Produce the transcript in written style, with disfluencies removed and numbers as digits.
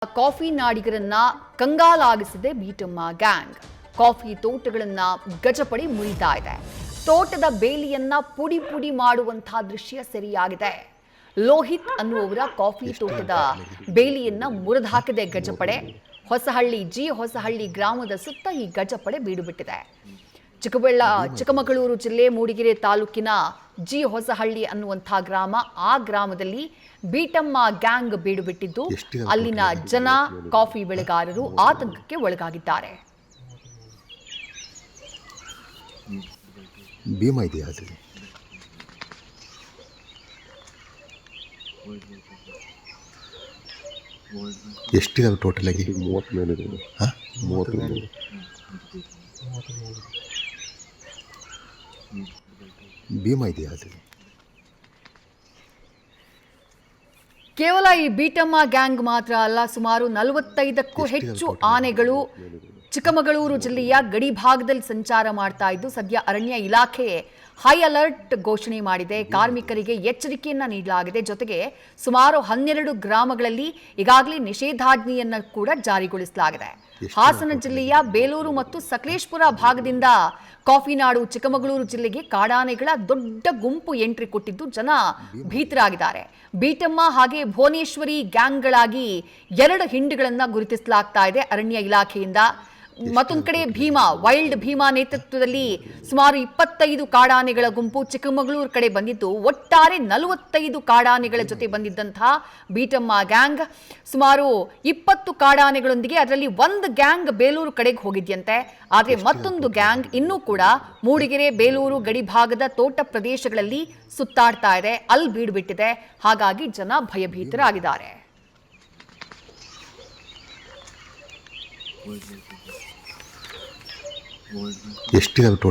Coffee ನಾಡಿಗರನ್ನ ಕಂಗಾಲಾಗಿಸಿದೆ Beetamma gang. Coffee ತೋಟಗಳನ್ನ ಗಜಪಡೆ ಮುರಿತಾ ಇದೆ. ತೋಟದ ಬೇಲಿಯನ್ನ ಪುಡಿ ಪುಡಿ ಮಾಡುವಂತಹ ದೃಶ್ಯ ಸೆರೆಯಾಗಿದೆ. ಲೋಹಿತ್ ಅನ್ನುವವರ ಕಾಫಿ ತೋಟದ ಬೇಲಿಯನ್ನ ಮುರಿದು ಹಾಕಿದೆ ಗಜಪಡೆ. ಹೊಸಹಳ್ಳಿ ಗ್ರಾಮದ ಸುತ್ತ ಈ ಗಜಪಡೆ ಬೀಡು ಬಿಟ್ಟಿದೆ. ಚಿಕ್ಕಮಗಳೂರು ಜಿಲ್ಲೆ ಮೂಡಿಗೆರೆ ತಾಲೂಕಿನ ಹೊಸಹಳ್ಳಿ ಅನ್ನುವಂಥ ಗ್ರಾಮ. ಆ ಗ್ರಾಮದಲ್ಲಿ ಬೀಟಮ್ಮ ಗ್ಯಾಂಗ್ ಬೀಡು ಬಿಟ್ಟಿದ್ದು ಅಲ್ಲಿನ ಜನ, ಕಾಫಿ ಬೆಳೆಗಾರರು ಆತಂಕಕ್ಕೆ ಒಳಗಾಗಿದ್ದಾರೆ. ಭೀಮಾ ಇದೆಯಾ ಅದು? ಎಷ್ಟಿದಾವೆ ಟೋಟಲ್ ಆಗಿ? 30 ಮೇಲೆ ಇದೆ. 30 ಭೀಮಾ ಇದೆಯಾ ಅದು? ಕೇವಲ ಈ ಬೀಟಮ್ಮ ಗ್ಯಾಂಗ್ ಮಾತ್ರ ಅಲ್ಲ, ಸುಮಾರು 45ಕ್ಕೂ ಹೆಚ್ಚು ಆನೆಗಳು ಚಿಕ್ಕಮಗಳೂರು ಜಿಲ್ಲೆಯ ಗಡಿ ಭಾಗದಲ್ಲಿ ಸಂಚಾರ ಮಾಡ್ತಾ ಇದ್ದು, ಸದ್ಯ ಅರಣ್ಯ ಇಲಾಖೆ ಹೈ ಅಲರ್ಟ್ ಘೋಷಣೆ ಮಾಡಿದೆ. ಕಾರ್ಮಿಕರಿಗೆ ಎಚ್ಚರಿಕೆಯನ್ನ ನೀಡಲಾಗಿದೆ. ಜೊತೆಗೆ ಸುಮಾರು 12 ಗ್ರಾಮಗಳಲ್ಲಿ ಈಗಾಗಲೇ ನಿಷೇಧಾಜ್ಞೆಯನ್ನು ಕೂಡ ಜಾರಿಗೊಳಿಸಲಾಗಿದೆ. ಹಾಸನ ಜಿಲ್ಲೆಯ ಬೇಲೂರು ಮತ್ತು ಸಕಲೇಶಪುರ ಭಾಗದಿಂದ ಕಾಫಿ ನಾಡು ಚಿಕ್ಕಮಗಳೂರು ಜಿಲ್ಲೆಗೆ ಕಾಡಾನೆಗಳ ದೊಡ್ಡ ಗುಂಪು ಎಂಟ್ರಿ ಕೊಟ್ಟಿದ್ದು ಜನ ಭೀತರಾಗಿದ್ದಾರೆ. ಬೀಟಮ್ಮ ಹಾಗೆ ಭುವನೇಶ್ವರಿ ಗ್ಯಾಂಗ್ಗಳಾಗಿ 2 ಹಿಂಡುಗಳನ್ನು ಗುರುತಿಸಲಾಗ್ತಾ ಇದೆ ಅರಣ್ಯ ಇಲಾಖೆಯಿಂದ. ಮತ್ತೊಂದು ಕಡೆ ವೈಲ್ಡ್ ಭೀಮಾ ನೇತೃತ್ವದಲ್ಲಿ ಸುಮಾರು 25 ಕಾಡಾನೆಗಳ ಗುಂಪು ಚಿಕ್ಕಮಗಳೂರು ಕಡೆ ಬಂದಿದ್ದು, ಒಟ್ಟಾರೆ 45 ಕಾಡಾನೆಗಳ ಜೊತೆ ಬಂದಿದ್ದಂತಹ ಬೀಟಮ್ಮ ಗ್ಯಾಂಗ್ ಸುಮಾರು 20 ಕಾಡಾನೆಗಳೊಂದಿಗೆ ಅದರಲ್ಲಿ ಒಂದು ಗ್ಯಾಂಗ್ ಬೇಲೂರು ಕಡೆಗೆ ಹೋಗಿದ್ಯಂತೆ. ಆದರೆ ಮತ್ತೊಂದು ಗ್ಯಾಂಗ್ ಇನ್ನೂ ಕೂಡ ಮೂಡಿಗೆರೆ ಬೇಲೂರು ಗಡಿ ಭಾಗದ ತೋಟ ಪ್ರದೇಶಗಳಲ್ಲಿ ಸುತ್ತಾಡ್ತಾ ಇದೆ, ಅಲ್ಲಿ ಬೀಡು ಬಿಟ್ಟಿದೆ. ಹಾಗಾಗಿ ಜನ ಭಯಭೀತರಾಗಿದ್ದಾರೆ. ಎಷ್ಟಿದಾವೆ ಟೋಟಲ್?